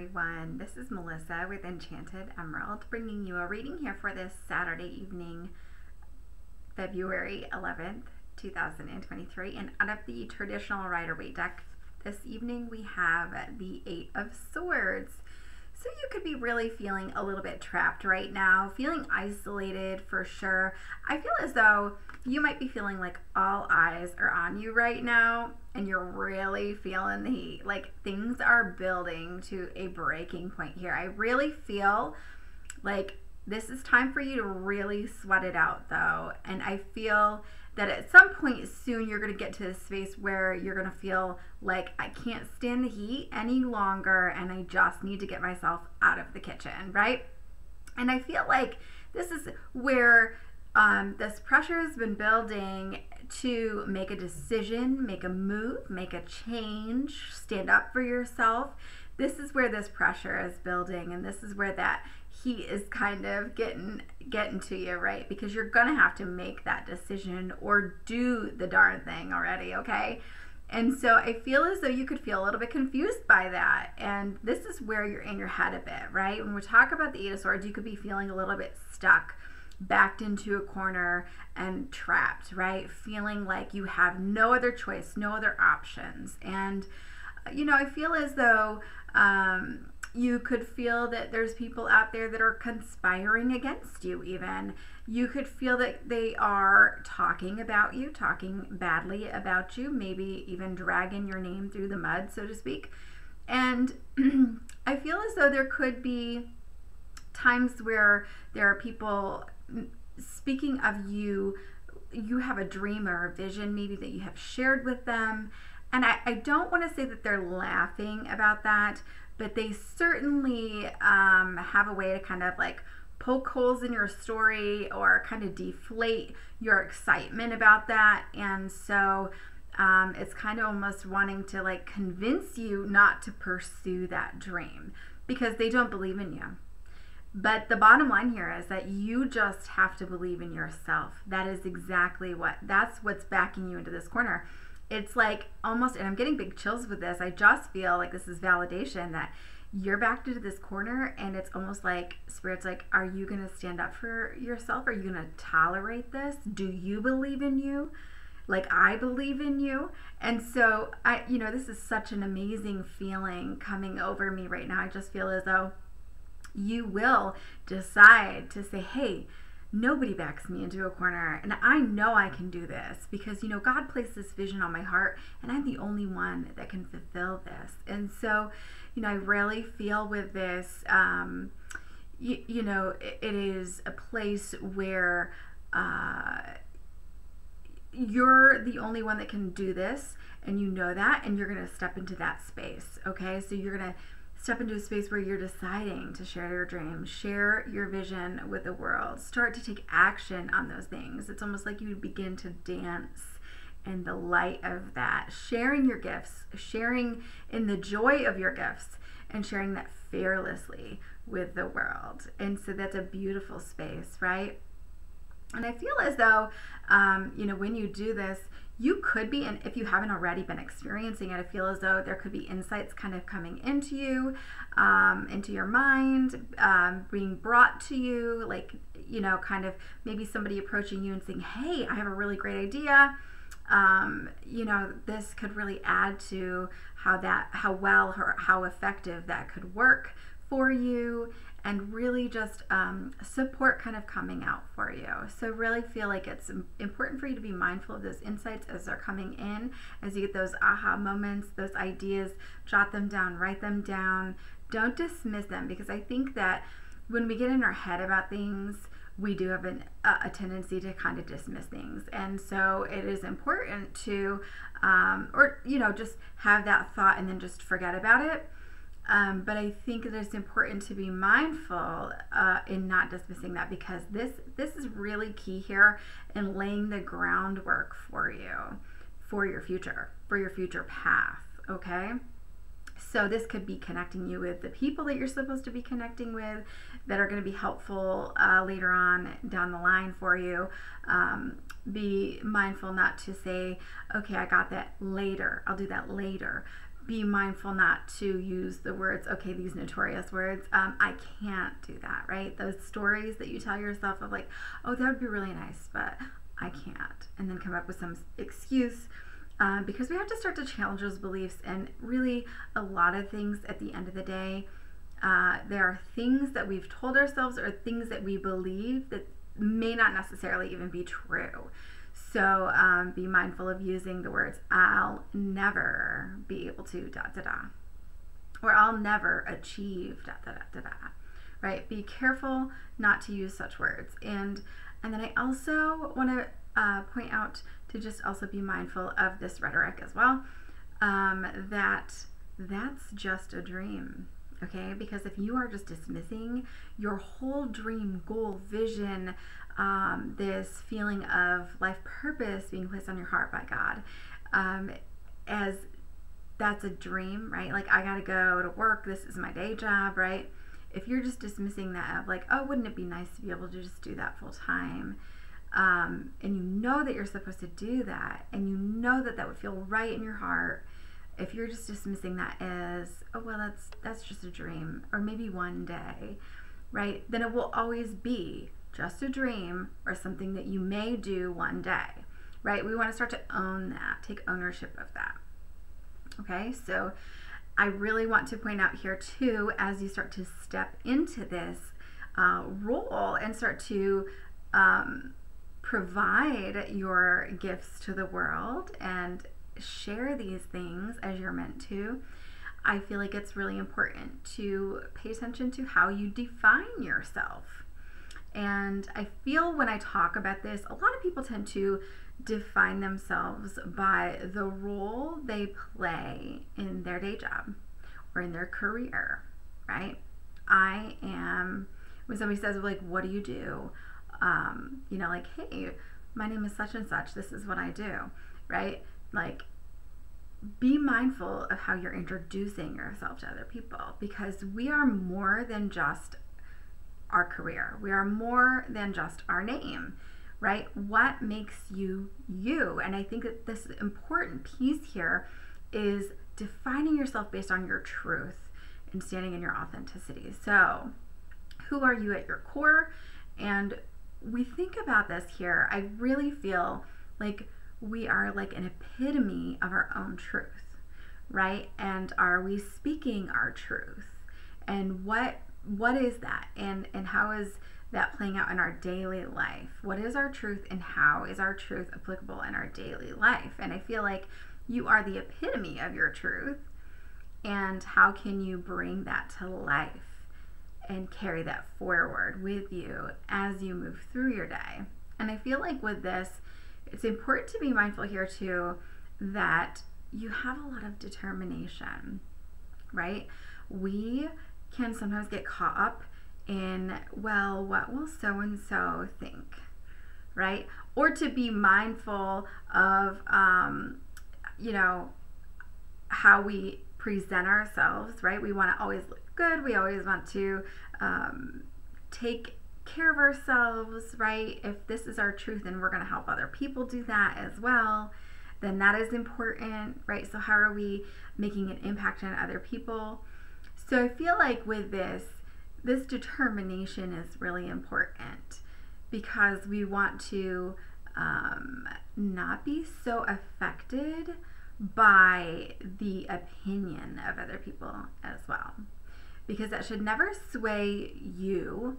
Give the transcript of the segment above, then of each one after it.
everyone. This is Melissa with Enchanted Emerald, bringing you a reading here for this Saturday evening, February 11th, 2023. And out of the traditional Rider-Waite deck this evening, we have the Eight of Swords. So you could be really feeling a little bit trapped right now, feeling isolated for sure. I feel as though you might be feeling like all eyes are on you right now and you're really feeling the heat. Like things are building to a breaking point here. I really feel like this is time for you to really sweat it out though. And I feel that at some point soon you're going to get to this space where you're going to feel like I can't stand the heat any longer and I just need to get myself out of the kitchen, right? And I feel like this is where this pressure has been building to make a decision, make a move, make a change, stand up for yourself. This is where this pressure is building, and this is where that heat is kind of getting to you, right? Because you're gonna have to make that decision or do the darn thing already, okay? And so I feel as though you could feel a little bit confused by that, and this is where you're in your head a bit, right? When we talk about the Eight of Swords, you could be feeling a little bit stuck, backed into a corner and trapped, right? Feeling like you have no other choice, no other options. And you know, I feel as though you could feel that there's people out there that are conspiring against you even. You could feel that they are talking about you, talking badly about you, maybe even dragging your name through the mud, so to speak. And I feel as though there could be times where there are people speaking of you. You have a dream or a vision maybe that you have shared with them. And I don't want to say that they're laughing about that, but they certainly have a way to kind of like poke holes in your story or kind of deflate your excitement about that. And so it's kind of almost wanting to like convince you not to pursue that dream because they don't believe in you. But the bottom line here is that you just have to believe in yourself. That is exactly that's what's backing you into this corner. It's like almost, and I'm getting big chills with this, I just feel like this is validation that you're backed into this corner, and it's almost like Spirit's like, are you going to stand up for yourself? Are you going to tolerate this? Do you believe in you? Like I believe in you. And so you know, this is such an amazing feeling coming over me right now. I just feel as though you will decide to say, hey, nobody backs me into a corner, and I know I can do this because, you know, God placed this vision on my heart, and I'm the only one that can fulfill this. And so, you know, I really feel with this, you know, it is a place where you're the only one that can do this, and you know that, and you're going to step into that space, okay? So you're going to step into a space where you're deciding to share your dreams, share your vision with the world, start to take action on those things. It's almost like you begin to dance in the light of that, sharing your gifts, sharing in the joy of your gifts, and sharing that fearlessly with the world. And so that's a beautiful space, right? And I feel as though, you know, when you do this, you could be, and if you haven't already been experiencing it, I feel as though there could be insights kind of coming into you, into your mind, being brought to you, like, you know, kind of maybe somebody approaching you and saying, hey, I have a really great idea. You know, this could really add to how well or how effective that could work for you, and really just support kind of coming out for you. So really feel like it's important for you to be mindful of those insights as they're coming in, as you get those aha moments, those ideas, jot them down, write them down. Don't dismiss them, because I think that when we get in our head about things, we do have a tendency to kind of dismiss things. And so it is important to, or, you know, just have that thought and then just forget about it. But I think that it's important to be mindful in not dismissing that, because this is really key here in laying the groundwork for you, for your future path, okay? So this could be connecting you with the people that you're supposed to be connecting with that are going to be helpful later on down the line for you. Be mindful not to say, okay, I got that later, I'll do that later. be mindful not to use the words, okay, these notorious words. I can't do that, right? Those stories that you tell yourself of like, oh, that would be really nice, but I can't. And then come up with some excuse, because we have to start to challenge those beliefs. And really, a lot of things at the end of the day, there are things that we've told ourselves or things that we believe that may not necessarily even be true. So be mindful of using the words, I'll never be able to ... or I'll never achieve ... right? Be careful not to use such words. And then I also want to point out to just also be mindful of this rhetoric as well, that's just a dream. Okay, because if you are just dismissing your whole dream, goal, vision, this feeling of life purpose being placed on your heart by God, as that's a dream, right? Like, I gotta go to work, this is my day job, right? If you're just dismissing that of like, oh, wouldn't it be nice to be able to just do that full time? And you know that you're supposed to do that, and you know that that would feel right in your heart. If you're just dismissing that as, oh, well, that's just a dream, or maybe one day, right? Then it will always be just a dream or something that you may do one day, right? We want to start to own that, take ownership of that. Okay, so I really want to point out here too, as you start to step into this role and start to provide your gifts to the world and share these things as you're meant to, I feel like it's really important to pay attention to how you define yourself. And I feel when I talk about this, a lot of people tend to define themselves by the role they play in their day job or in their career, right? I am, when somebody says, like, what do you do? You know, like, hey, my name is such and such, this is what I do, right? Like, be mindful of how you're introducing yourself to other people, because we are more than just our career. We are more than just our name, right? What makes you you? And I think that this important piece here is defining yourself based on your truth and standing in your authenticity. So who are you at your core? And we think about this here, I really feel like we are like an epitome of our own truth, right? And are we speaking our truth? And what is that? And how is that playing out in our daily life? What is our truth, and how is our truth applicable in our daily life? And I feel like you are the epitome of your truth. And how can you bring that to life and carry that forward with you as you move through your day? And I feel like with this, it's important to be mindful here too that you have a lot of determination, right? We can sometimes get caught up in, well, what will so-and-so think, right? Or to be mindful of, you know, how we present ourselves, right? We want to always look good. We always want to take care of ourselves, right? If this is our truth and we're going to help other people do that as well, then that is important, right? So how are we making an impact on other people? So I feel like with this determination is really important, because we want to not be so affected by the opinion of other people as well, because that should never sway you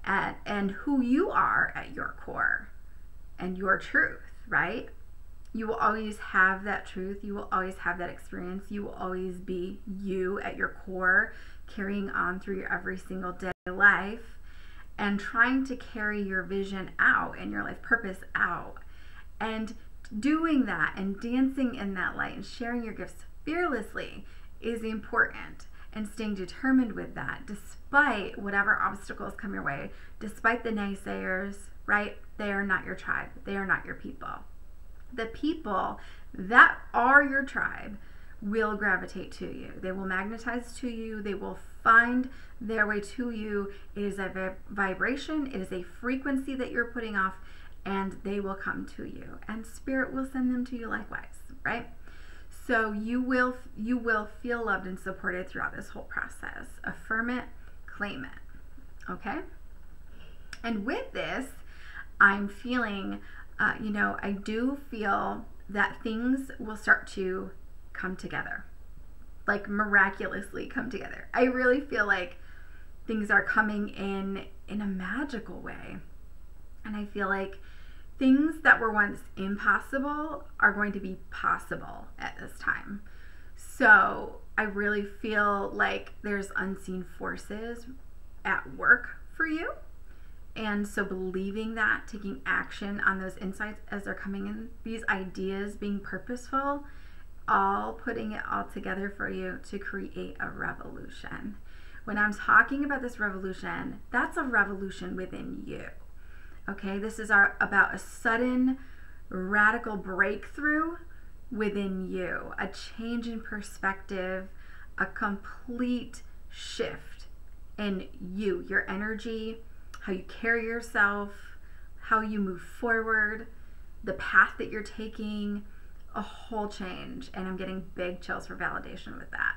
and who you are at your core and your truth, right? You will always have that truth. You will always have that experience. You will always be you at your core, carrying on through your every single day life and trying to carry your vision out and your life purpose out. And doing that and dancing in that light and sharing your gifts fearlessly is important. And staying determined with that, despite whatever obstacles come your way, despite the naysayers, right? They are not your tribe. They are not your people. The people that are your tribe will gravitate to you. They will magnetize to you. They will find their way to you. It is a vibration. It is a frequency that you're putting off, and they will come to you. And Spirit will send them to you likewise, right? So you will feel loved and supported throughout this whole process. Affirm it, claim it. Okay? And with this, I'm feeling, I do feel that things will start to come together, like miraculously come together. I really feel like things are coming in a magical way. And I feel like things that were once impossible are going to be possible at this time. So I really feel like there's unseen forces at work for you. And so believing that, taking action on those insights as they're coming in, these ideas being purposeful, all putting it all together for you to create a revolution. When I'm talking about this revolution, that's a revolution within you. Okay, this is about a sudden, radical breakthrough within you, a change in perspective, a complete shift in you, your energy, how you carry yourself, how you move forward, the path that you're taking, a whole change. And I'm getting big chills for validation with that.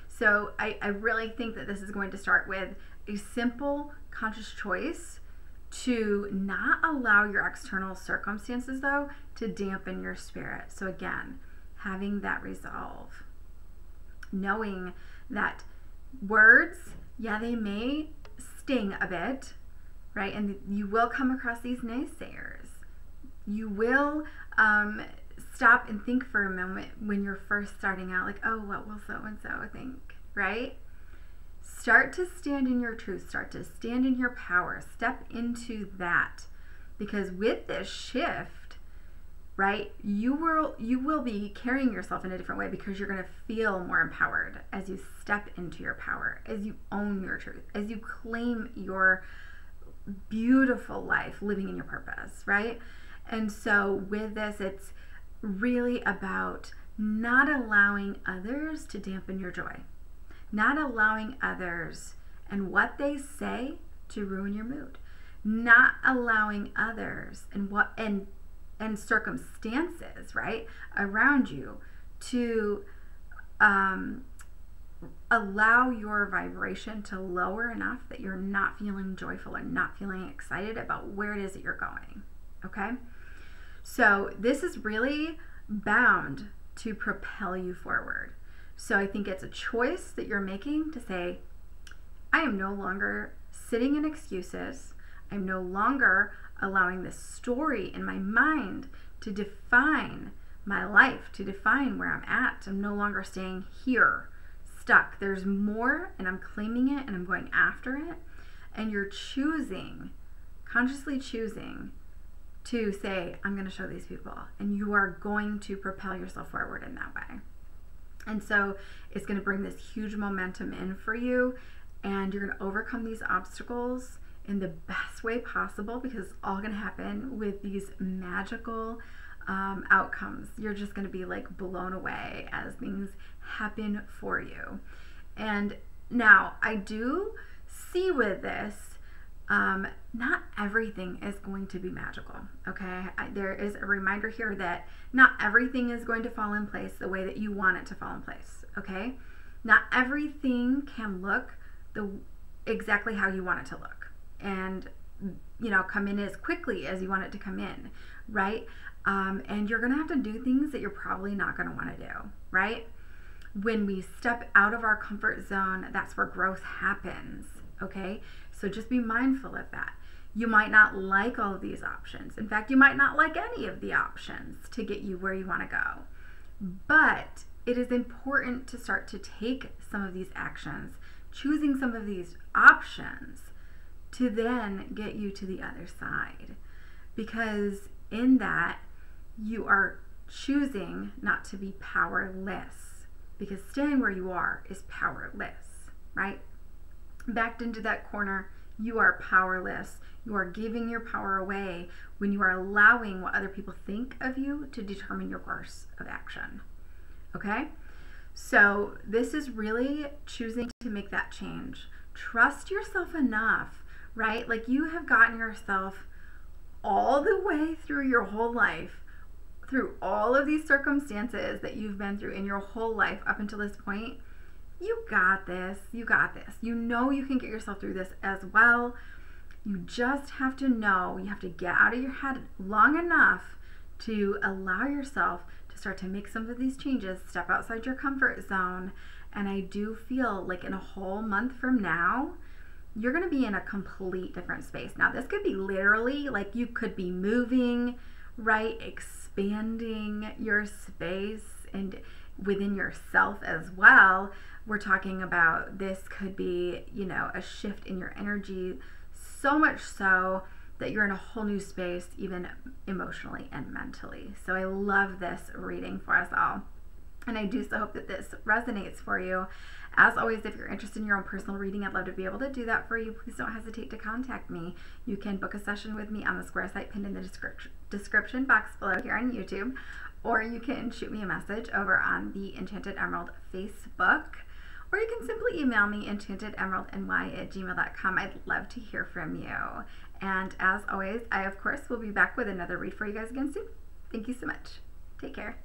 So I really think that this is going to start with a simple, conscious choice to not allow your external circumstances, though, to dampen your spirit. So again, having that resolve, knowing that words, yeah, they may sting a bit, right? And you will come across these naysayers. You will stop and think for a moment when you're first starting out, like, oh, what will so-and-so think, right? Start to stand in your truth. Start to stand in your power. Step into that. Because with this shift, right, you will be carrying yourself in a different way, because you're going to feel more empowered as you step into your power, as you own your truth, as you claim your beautiful life, living in your purpose, right? And so with this, it's really about not allowing others to dampen your joy, not allowing others and what they say to ruin your mood, not allowing others and circumstances, right, around you to allow your vibration to lower enough that you're not feeling joyful or not feeling excited about where it is that you're going. Okay? So this is really bound to propel you forward. So I think it's a choice that you're making to say, I am no longer sitting in excuses. I'm no longer allowing this story in my mind to define my life, to define where I'm at. I'm no longer staying here, stuck. There's more, and I'm claiming it, and I'm going after it. And you're choosing, consciously choosing, to say, I'm going to show these people, and you are going to propel yourself forward in that way. And so it's going to bring this huge momentum in for you, and you're going to overcome these obstacles in the best way possible, because it's all going to happen with these magical outcomes. You're just going to be like blown away as things happen for you. And now I do see with this, not everything is going to be magical, okay? There is a reminder here that not everything is going to fall in place the way that you want it to fall in place, okay? Not everything can look exactly how you want it to look, and come in as quickly as you want it to come in, right? And you're gonna have to do things that you're probably not gonna want to do, right? When we step out of our comfort zone, that's where growth happens, okay? So just be mindful of that. You might not like all of these options. In fact, you might not like any of the options to get you where you want to go. But it is important to start to take some of these actions, choosing some of these options, to then get you to the other side. Because in that, you are choosing not to be powerless. Because staying where you are is powerless, right? Backed into that corner, you are powerless. You are giving your power away when you are allowing what other people think of you to determine your course of action. Okay? So this is really choosing to make that change. Trust yourself enough, right? Like, you have gotten yourself all the way through your whole life through all of these circumstances that you've been through in your whole life up until this point, you got this. You got this. You know you can get yourself through this as well. You just have to know, you have to get out of your head long enough to allow yourself to start to make some of these changes, step outside your comfort zone. And I do feel like in a whole month from now, you're going to be in a complete different space. Now, this could be literally like you could be moving, right? Expanding your space and within yourself as well. We're talking about this could be, you know, a shift in your energy, so much so that you're in a whole new space, even emotionally and mentally. So I love this reading for us all. And I do so hope that this resonates for you. As always, if you're interested in your own personal reading, I'd love to be able to do that for you. Please don't hesitate to contact me. You can book a session with me on the square site pinned in the description box below here on YouTube, or you can shoot me a message over on the Enchanted Emerald Facebook, or you can simply email me enchantedemeraldny@gmail.com. I'd love to hear from you. And as always, I of course will be back with another read for you guys again soon. Thank you so much. Take care.